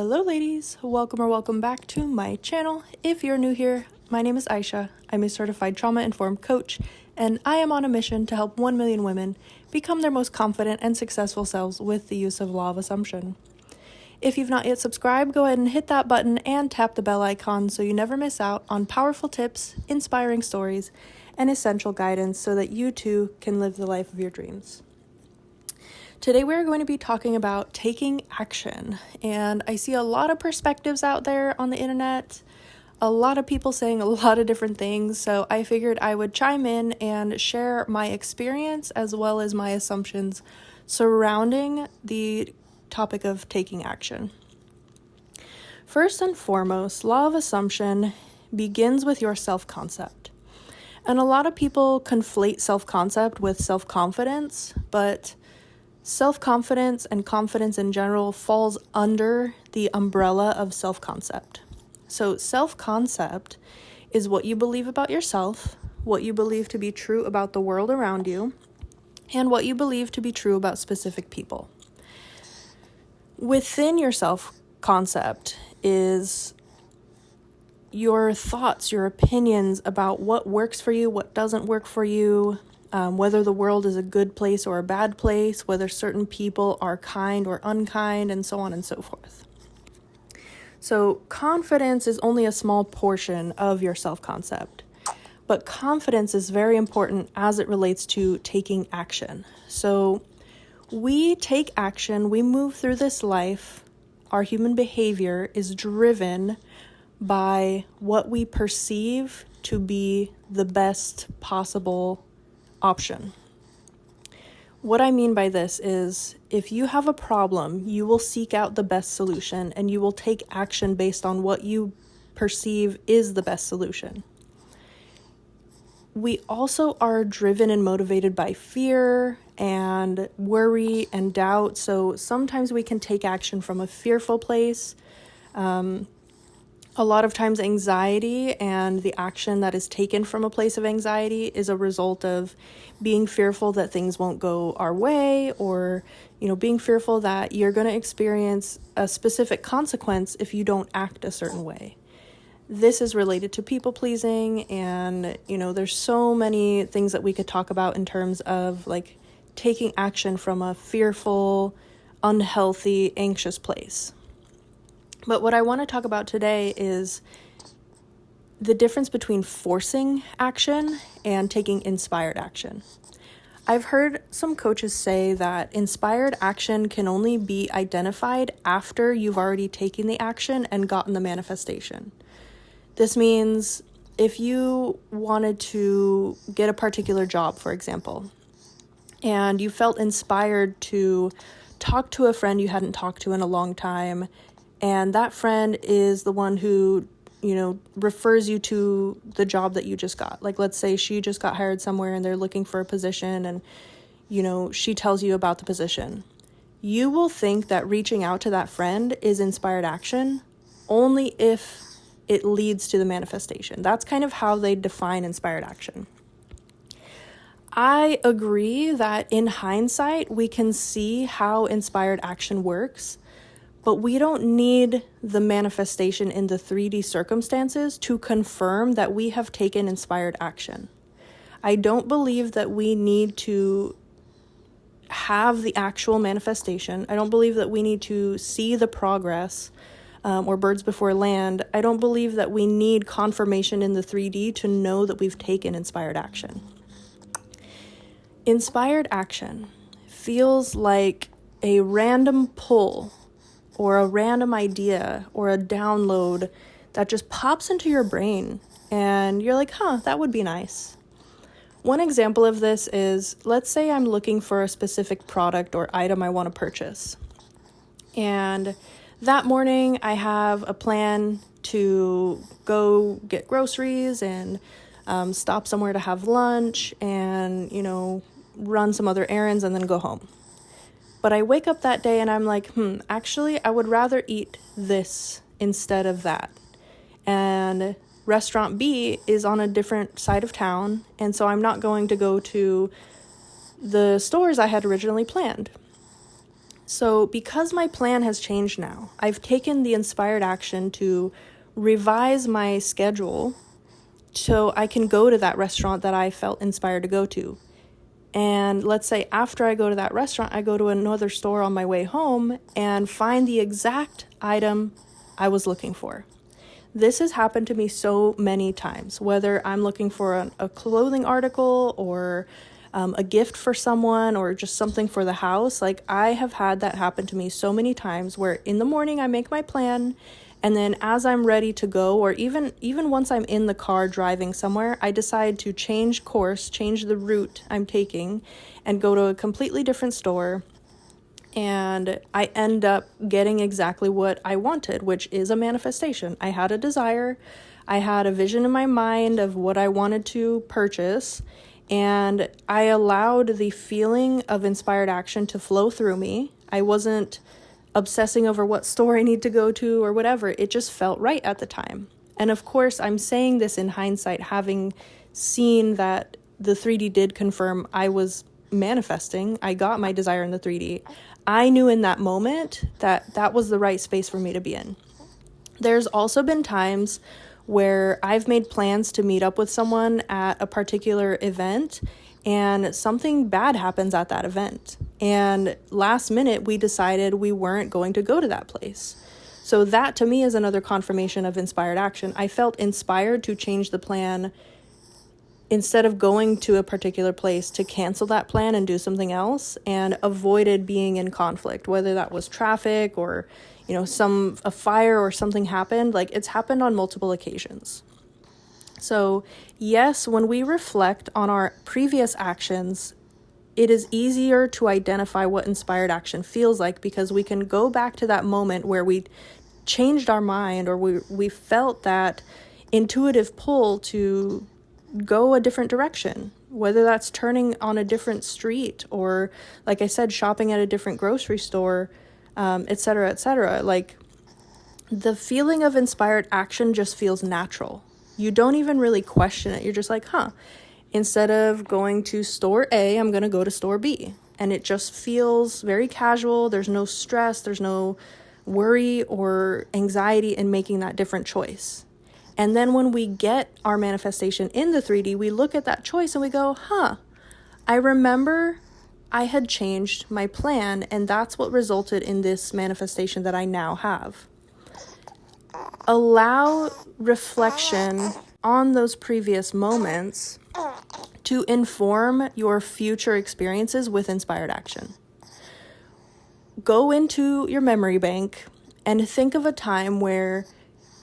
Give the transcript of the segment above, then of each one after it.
Hello ladies, welcome back to my channel. If you're new here, my name is Aisha. I'm a certified trauma-informed coach, and I am on a mission to help 1 million women become their most confident and successful selves with the use of law of assumption. If you've not yet subscribed, go ahead and hit that button and tap the bell icon so you never miss out on powerful tips, inspiring stories, and essential guidance so that you too can live the life of your dreams. Today we're going to be talking about taking action, and I see a lot of perspectives out there on the internet, a lot of people saying a lot of different things, so I figured I would chime in and share my experience as well as my assumptions surrounding the topic of taking action. First and foremost, law of assumption begins with your self-concept. And a lot of people conflate self-concept with self-confidence, but self-confidence and confidence in general falls under the umbrella of self-concept. So self-concept is what you believe about yourself, what you believe to be true about the world around you, and what you believe to be true about specific people. Within your self-concept is your thoughts, your opinions about what works for you, what doesn't work for you, whether the world is a good place or a bad place, whether certain people are kind or unkind, and so on and so forth. So confidence is only a small portion of your self-concept, but confidence is very important as it relates to taking action. So we take action, we move through this life. Our human behavior is driven by what we perceive to be the best possible option. What I mean by this is if you have a problem, you will seek out the best solution and you will take action based on what you perceive is the best solution. We also are driven and motivated by fear and worry and doubt. So sometimes we can take action from a fearful place. A lot of times anxiety and the action that is taken from a place of anxiety is a result of being fearful that things won't go our way, or, being fearful that you're going to experience a specific consequence if you don't act a certain way. This is related to people pleasing, and, there's so many things that we could talk about in terms of like taking action from a fearful, unhealthy, anxious place. But what I want to talk about today is the difference between forcing action and taking inspired action. I've heard some coaches say that inspired action can only be identified after you've already taken the action and gotten the manifestation. This means if you wanted to get a particular job, for example, and you felt inspired to talk to a friend you hadn't talked to in a long time, and that friend is the one who, refers you to the job that you just got. Like, let's say she just got hired somewhere and they're looking for a position and, she tells you about the position. You will think that reaching out to that friend is inspired action only if it leads to the manifestation. That's kind of how they define inspired action. I agree that in hindsight, we can see how inspired action works, but we don't need the manifestation in the 3D circumstances to confirm that we have taken inspired action. I don't believe that we need to have the actual manifestation. I don't believe that we need to see the progress or birds before land. I don't believe that we need confirmation in the 3D to know that we've taken inspired action. Inspired action feels like a random pull or a random idea or a download that just pops into your brain and you're like, that would be nice. One example of this is, let's say I'm looking for a specific product or item I want to purchase. And that morning I have a plan to go get groceries and stop somewhere to have lunch and, run some other errands and then go home. But I wake up that day and I'm like, actually, I would rather eat this instead of that. And restaurant B is on a different side of town, and so I'm not going to go to the stores I had originally planned. So because my plan has changed now, I've taken the inspired action to revise my schedule so I can go to that restaurant that I felt inspired to go to. And let's say after I go to that restaurant, I go to another store on my way home and find the exact item I was looking for. This has happened to me so many times, whether I'm looking for a clothing article or a gift for someone or just something for the house. Like, I have had that happen to me so many times where in the morning I make my plan, and then as I'm ready to go, or even once I'm in the car driving somewhere, I decide to change course, change the route I'm taking, and go to a completely different store. And I end up getting exactly what I wanted, which is a manifestation. I had a desire, I had a vision in my mind of what I wanted to purchase, and I allowed the feeling of inspired action to flow through me. I wasn't obsessing over what store I need to go to or whatever. It just felt right at the time. And of course, I'm saying this in hindsight, having seen that the 3D did confirm I was manifesting. I got my desire in the 3D. I knew in that moment that that was the right space for me to be in. There's also been times where I've made plans to meet up with someone at a particular event and something bad happens at that event. And last minute, we decided we weren't going to go to that place. So that to me is another confirmation of inspired action. I felt inspired to change the plan instead of going to a particular place, to cancel that plan and do something else, and avoided being in conflict, whether that was traffic or, a fire or something happened. Like, it's happened on multiple occasions. So yes, when we reflect on our previous actions, it is easier to identify what inspired action feels like, because we can go back to that moment where we changed our mind, or we felt that intuitive pull to go a different direction, whether that's turning on a different street or, like I said, shopping at a different grocery store, etc., etc. Like, the feeling of inspired action just feels natural. You don't even really question it. You're just like, instead of going to store A, I'm going to go to store B. And it just feels very casual. There's no stress. There's no worry or anxiety in making that different choice. And then when we get our manifestation in the 3D, we look at that choice and we go, I remember I had changed my plan, and that's what resulted in this manifestation that I now have. Allow reflection on those previous moments to inform your future experiences with inspired action. Go into your memory bank and think of a time where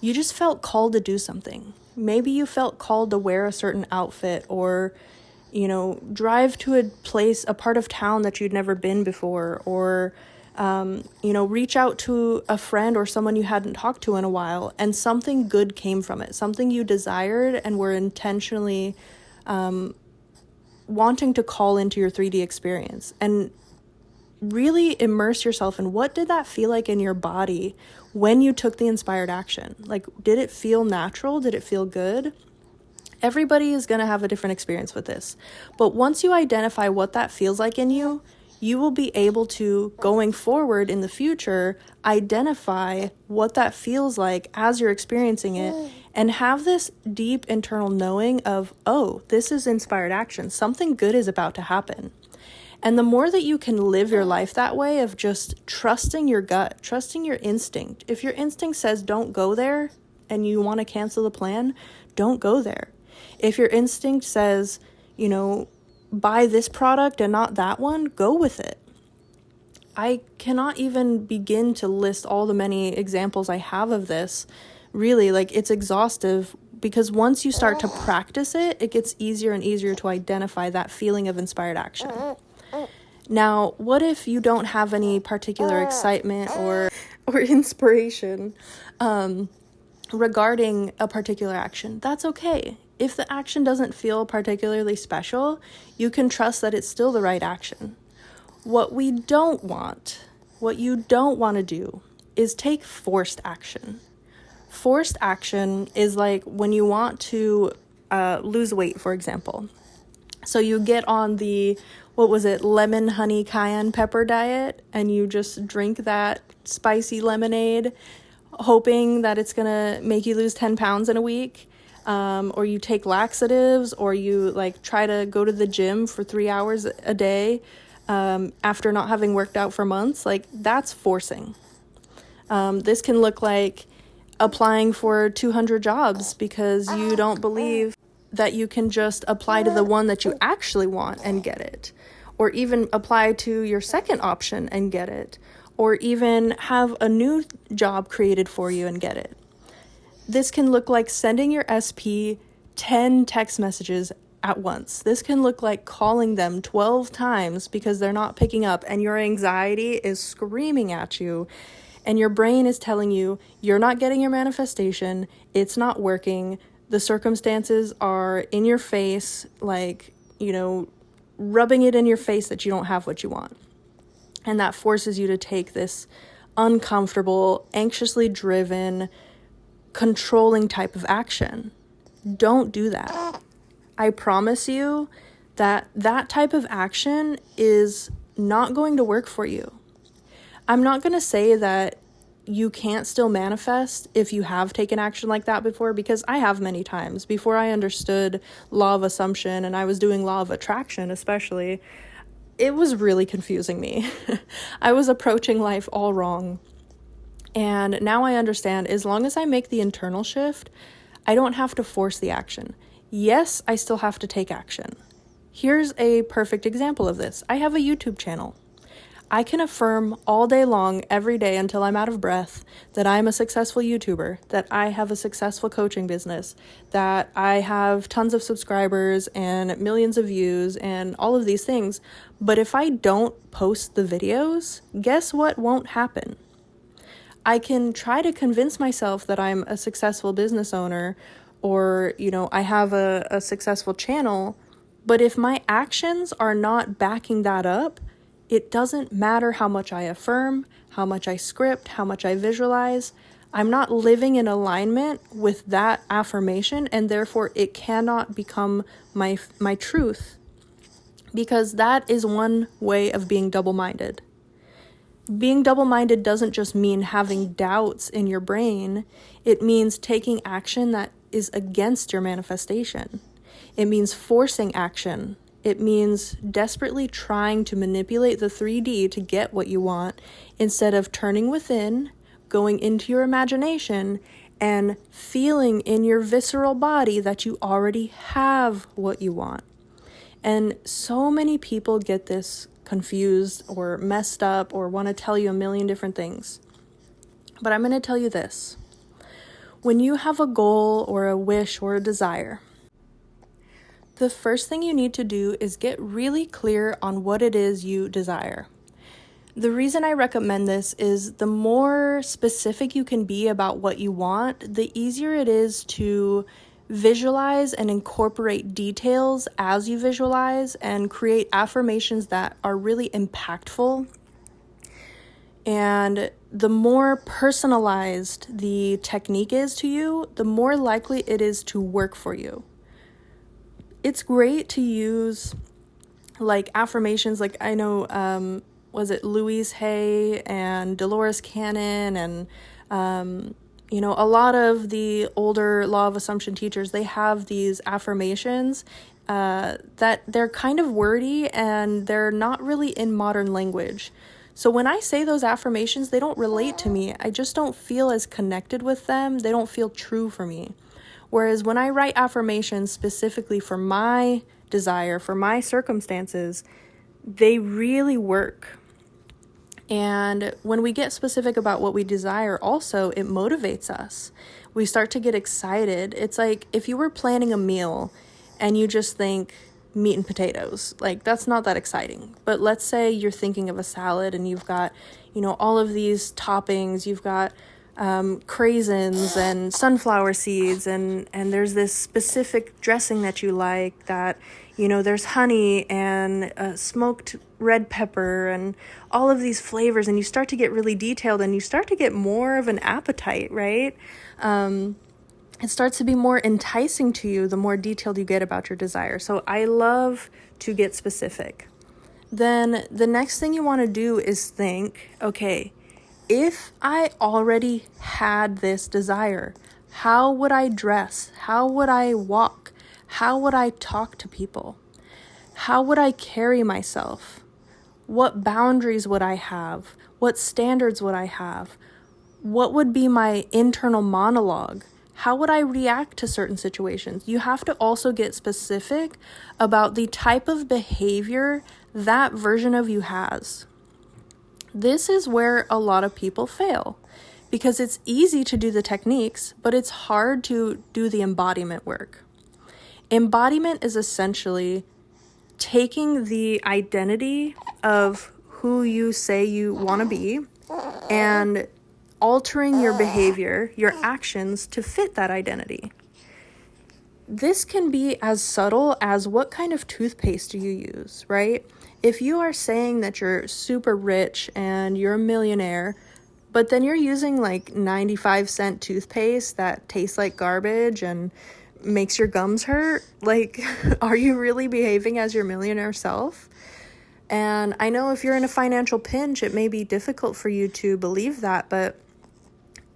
you just felt called to do something. Maybe you felt called to wear a certain outfit, or, drive to a part of town that you'd never been before, or, reach out to a friend or someone you hadn't talked to in a while, and something good came from it, something you desired and were intentionally wanting to call into your 3D experience. And really immerse yourself in, what did that feel like in your body when you took the inspired action? Like, did it feel natural? Did it feel good? Everybody is going to have a different experience with this. But once you identify what that feels like in you, you will be able to, going forward in the future, identify what that feels like as you're experiencing it, and have this deep internal knowing of, this is inspired action. Something good is about to happen. And the more that you can live your life that way, of just trusting your gut, trusting your instinct. If your instinct says don't go there and you want to cancel the plan, don't go there. If your instinct says, buy this product and not that one, go with it. I cannot even begin to list all the many examples I have of this. Really, it's exhaustive, because once you start to practice it, it gets easier and easier to identify that feeling of inspired action. Now, what if you don't have any particular excitement or inspiration regarding a particular action? That's okay. If the action doesn't feel particularly special, you can trust that it's still the right action. What you don't want to do is take forced action. Forced action is like when you want to lose weight, for example. So you get on the what was it, lemon, honey, cayenne pepper diet, and you just drink that spicy lemonade, hoping that it's going to make you lose 10 pounds in a week, or you take laxatives, or you like try to go to the gym for 3 hours a day after not having worked out for months, like that's forcing. This can look like applying for 200 jobs because you don't believe that you can just apply to the one that you actually want and get it, or even apply to your second option and get it, or even have a new job created for you and get it. This can look like sending your SP 10 text messages at once. This can look like calling them 12 times because they're not picking up and your anxiety is screaming at you and your brain is telling you you're not getting your manifestation, it's not working, the circumstances are in your face, like, rubbing it in your face that you don't have what you want. And that forces you to take this uncomfortable, anxiously driven, controlling type of action. Don't do that. I promise you that that type of action is not going to work for you. I'm not going to say that you can't still manifest if you have taken action like that before, because I have many times. Before I understood law of assumption and I was doing law of attraction especially, it was really confusing me. I was approaching life all wrong. And now I understand, as long as I make the internal shift, I don't have to force the action. Yes, I still have to take action. Here's a perfect example of this. I have a YouTube channel. I can affirm all day long, every day until I'm out of breath, that I'm a successful YouTuber, that I have a successful coaching business, that I have tons of subscribers and millions of views and all of these things. But if I don't post the videos, guess what won't happen? I can try to convince myself that I'm a successful business owner or, I have a successful channel, but if my actions are not backing that up, it doesn't matter how much I affirm, how much I script, how much I visualize. I'm not living in alignment with that affirmation, and therefore it cannot become my truth, because that is one way of being double-minded. Being double-minded doesn't just mean having doubts in your brain. It means taking action that is against your manifestation. It means forcing action. It means desperately trying to manipulate the 3D to get what you want instead of turning within, going into your imagination, and feeling in your visceral body that you already have what you want. And so many people get this confused or messed up or want to tell you a million different things. But I'm going to tell you this. When you have a goal or a wish or a desire, the first thing you need to do is get really clear on what it is you desire. The reason I recommend this is the more specific you can be about what you want, the easier it is to visualize and incorporate details as you visualize and create affirmations that are really impactful. And the more personalized the technique is to you, the more likely it is to work for you. It's great to use like affirmations, like I know, was it Louise Hay and Dolores Cannon and, a lot of the older law of assumption teachers, they have these affirmations that they're kind of wordy and they're not really in modern language. So when I say those affirmations, they don't relate to me. I just don't feel as connected with them. They don't feel true for me. Whereas when I write affirmations specifically for my desire, for my circumstances, they really work. And when we get specific about what we desire, also, it motivates us. We start to get excited. It's like if you were planning a meal and you just think meat and potatoes, like that's not that exciting. But let's say you're thinking of a salad and you've got, all of these toppings, you've got craisins and sunflower seeds and there's this specific dressing that you like that, there's honey and smoked red pepper and all of these flavors, and you start to get really detailed and you start to get more of an appetite, right? It starts to be more enticing to you the more detailed you get about your desire. So I love to get specific. then the next thing you want to do is think, okay, if I already had this desire, how would I dress? How would I walk? How would I talk to people? How would I carry myself? What boundaries would I have? What standards would I have? What would be my internal monologue? How would I react to certain situations? You have to also get specific about the type of behavior that version of you has. This is where a lot of people fail, because it's easy to do the techniques, but it's hard to do the embodiment work. Embodiment is essentially taking the identity of who you say you want to be and altering your behavior, your actions to fit that identity. This can be as subtle as what kind of toothpaste do you use, right? If you are saying that you're super rich and you're a millionaire, but then you're using like 95-cent toothpaste that tastes like garbage and makes your gums hurt, like, are you really behaving as your millionaire self? And I know if you're in a financial pinch, it may be difficult for you to believe that, but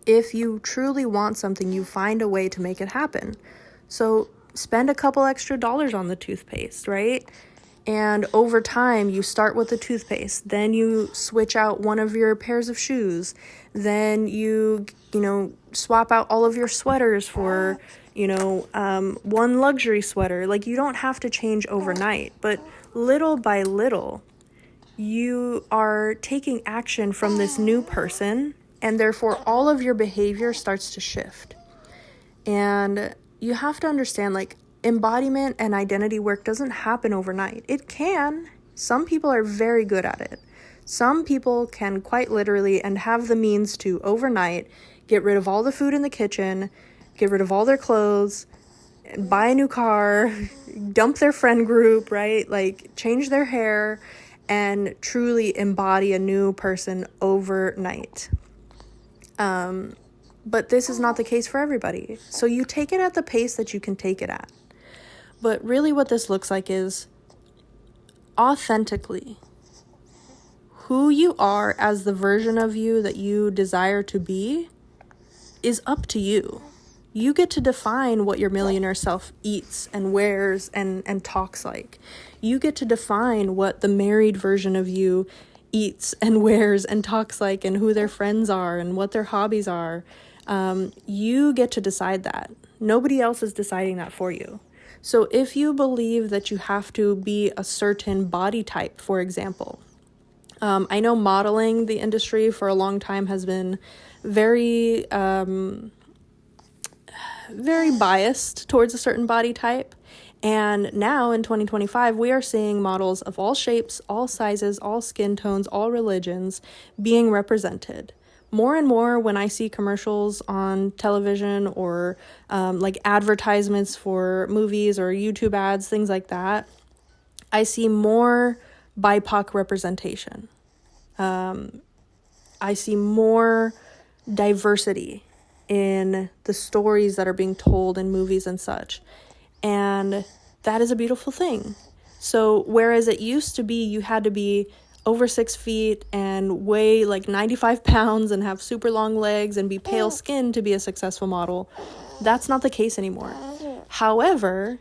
if you truly want something, you find a way to make it happen. So spend a couple extra dollars on the toothpaste, right? And over time, you start with the toothpaste, then you switch out one of your pairs of shoes, then you swap out all of your sweaters for, one luxury sweater. Like, you don't have to change overnight, but little by little, you are taking action from this new person, and therefore all of your behavior starts to shift. And you have to understand, like, embodiment and identity work doesn't happen overnight. It can. Some people are very good at it. Some people can quite literally and have the means to overnight get rid of all the food in the kitchen, get rid of all their clothes, buy a new car, dump their friend group, right? Like, change their hair and truly embody a new person overnight. But this is not the case for everybody. So you take it at the pace that you can take it at. But really what this looks like is authentically who you are as the version of you that you desire to be is up to you. You get to define what your millionaire self eats and wears and talks like. You get to define what the married version of you eats and wears and talks like, and who their friends are and what their hobbies are. You get to decide that. Nobody else is deciding that for you. So if you believe that you have to be a certain body type, for example, I know modeling, the industry for a long time has been very biased towards a certain body type. And now in 2025, we are seeing models of all shapes, all sizes, all skin tones, all religions being represented. More and more when I see commercials on television or like advertisements for movies or YouTube ads, things like that, I see more BIPOC representation. I see more diversity in the stories that are being told in movies and such. And that is a beautiful thing. So whereas it used to be you had to be over 6 feet and weigh like 95 pounds and have super long legs and be pale skinned to be a successful model, that's not the case anymore. However,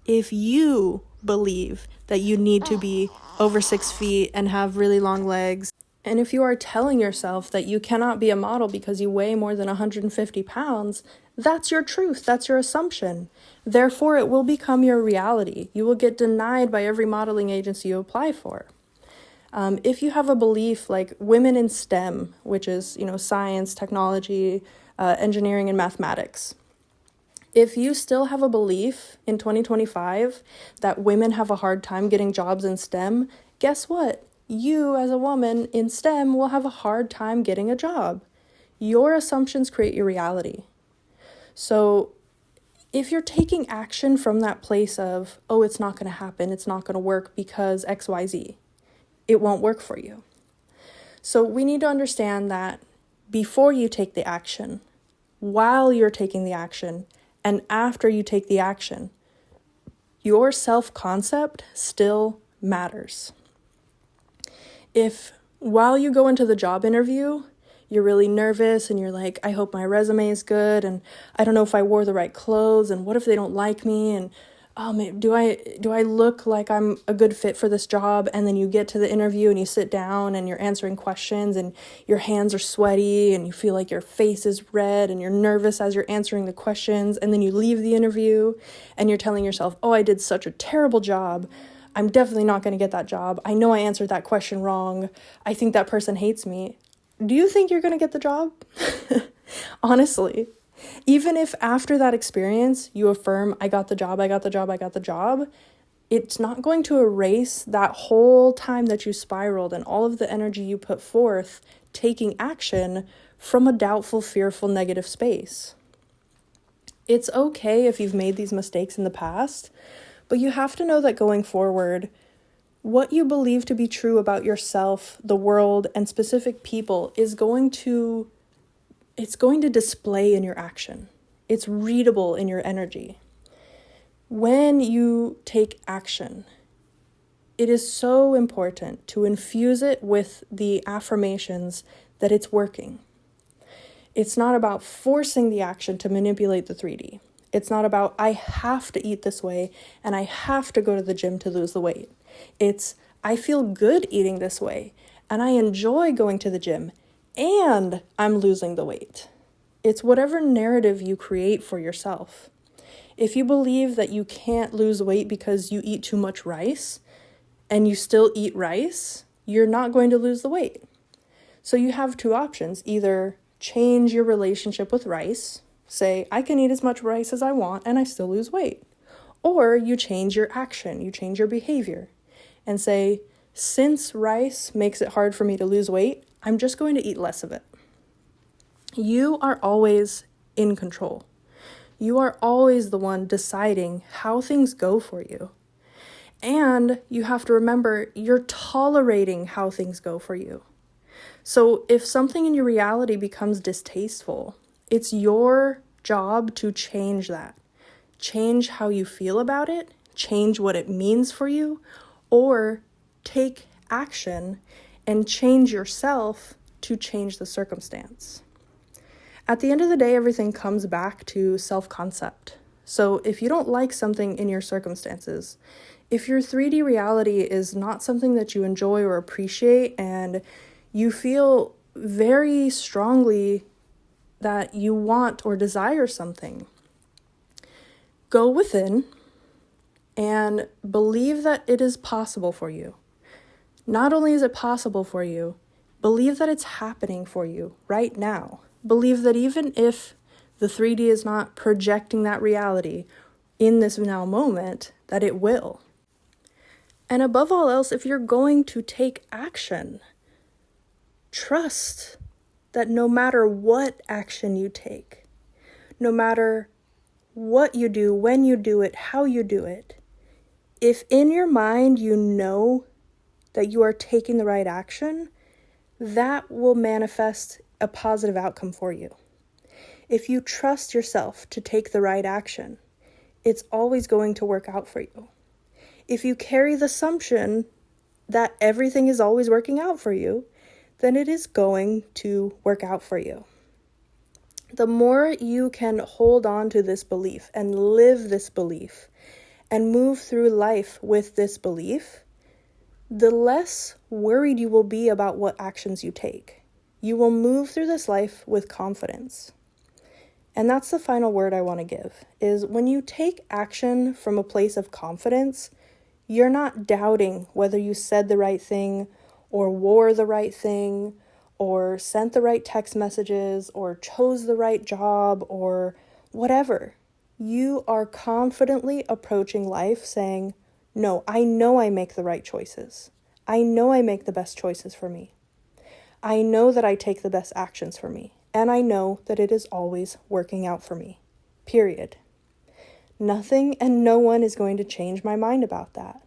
if you believe that you need to be over 6 feet and have really long legs, and if you are telling yourself that you cannot be a model because you weigh more than 150 pounds, that's your truth, that's your assumption. Therefore, it will become your reality. You will get denied by every modeling agency you apply for. If you have a belief like women in STEM, which is, science, technology, engineering, and mathematics, if you still have a belief in 2025 that women have a hard time getting jobs in STEM, guess what? You, as a woman in STEM, will have a hard time getting a job. Your assumptions create your reality. So if you're taking action from that place of, oh, it's not going to happen, it's not going to work because XYZ, it won't work for you. So we need to understand that before you take the action, while you're taking the action, and after you take the action, your self-concept still matters. If while you go into the job interview, you're really nervous and you're like, I hope my resume is good, and I don't know if I wore the right clothes, and what if they don't like me, and do I look like I'm a good fit for this job? And then you get to the interview and you sit down and you're answering questions and your hands are sweaty and you feel like your face is red and you're nervous as you're answering the questions, and then you leave the interview and you're telling yourself, oh, I did such a terrible job. I'm definitely not going to get that job. I know I answered that question wrong. I think that person hates me. Do you think you're going to get the job? Honestly. Even if after that experience you affirm, I got the job, it's not going to erase that whole time that you spiraled and all of the energy you put forth taking action from a doubtful, fearful, negative space. It's okay if you've made these mistakes in the past, but you have to know that going forward, what you believe to be true about yourself, the world, and specific people is going to display in your action. It's readable in your energy. When you take action, it is so important to infuse it with the affirmations that it's working. It's not about forcing the action to manipulate the 3D. It's not about, I have to eat this way and I have to go to the gym to lose the weight. It's, I feel good eating this way and I enjoy going to the gym and I'm losing the weight. It's whatever narrative you create for yourself. If you believe that you can't lose weight because you eat too much rice and you still eat rice, you're not going to lose the weight. So you have two options. Either change your relationship with rice, say, I can eat as much rice as I want and I still lose weight. Or you change your action, you change your behavior and say, since rice makes it hard for me to lose weight, I'm just going to eat less of it. You are always in control. You are always the one deciding how things go for you. And you have to remember, you're tolerating how things go for you. So if something in your reality becomes distasteful, it's your job to change that. Change how you feel about it, change what it means for you, or take action and change yourself to change the circumstance. At the end of the day, everything comes back to self-concept. So if you don't like something in your circumstances, if your 3D reality is not something that you enjoy or appreciate, and you feel very strongly that you want or desire something, go within and believe that it is possible for you. Not only is it possible for you, believe that it's happening for you right now. Believe that even if the 3D is not projecting that reality in this now moment, that it will. And above all else, if you're going to take action, trust that no matter what action you take, no matter what you do, when you do it, how you do it, if in your mind you know that you are taking the right action, that will manifest a positive outcome for you. If you trust yourself to take the right action, it's always going to work out for you. If you carry the assumption that everything is always working out for you, then it is going to work out for you. The more you can hold on to this belief and live this belief and move through life with this belief, the less worried you will be about what actions you take. You will move through this life with confidence. And that's the final word I want to give, is when you take action from a place of confidence, you're not doubting whether you said the right thing or wore the right thing or sent the right text messages or chose the right job or whatever. You are confidently approaching life saying, no, I know I make the right choices. I know I make the best choices for me. I know that I take the best actions for me. And I know that it is always working out for me. Period. Nothing and no one is going to change my mind about that.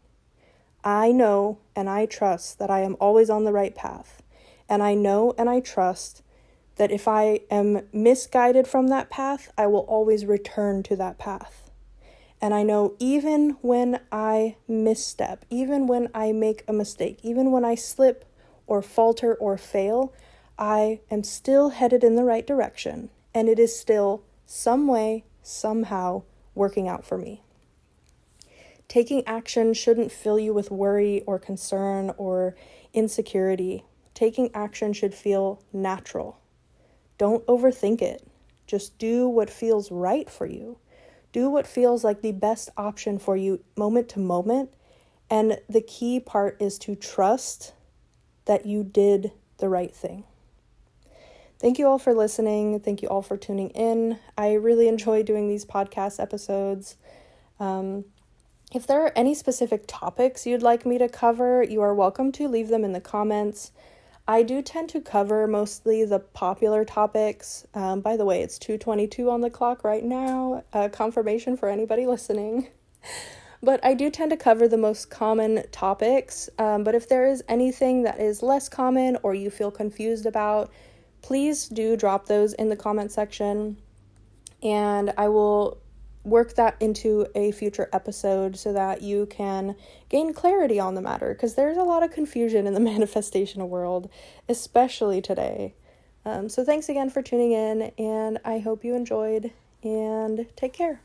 I know and I trust that I am always on the right path. And I know and I trust that if I am misguided from that path, I will always return to that path. And I know even when I misstep, even when I make a mistake, even when I slip or falter or fail, I am still headed in the right direction, and it is still some way, somehow working out for me. Taking action shouldn't fill you with worry or concern or insecurity. Taking action should feel natural. Don't overthink it. Just do what feels right for you. Do what feels like the best option for you moment to moment. And the key part is to trust that you did the right thing. Thank you all for listening. Thank you all for tuning in. I really enjoy doing these podcast episodes. If there are any specific topics you'd like me to cover, you are welcome to leave them in the comments. I do tend to cover mostly the popular topics. By the way, it's 2:22 on the clock right now. Confirmation for anybody listening. But I do tend to cover the most common topics. But if there is anything that is less common or you feel confused about, please do drop those in the comment section. And I will work that into a future episode so that you can gain clarity on the matter, because there's a lot of confusion in the manifestation world, especially today. So thanks again for tuning in, and I hope you enjoyed, and take care.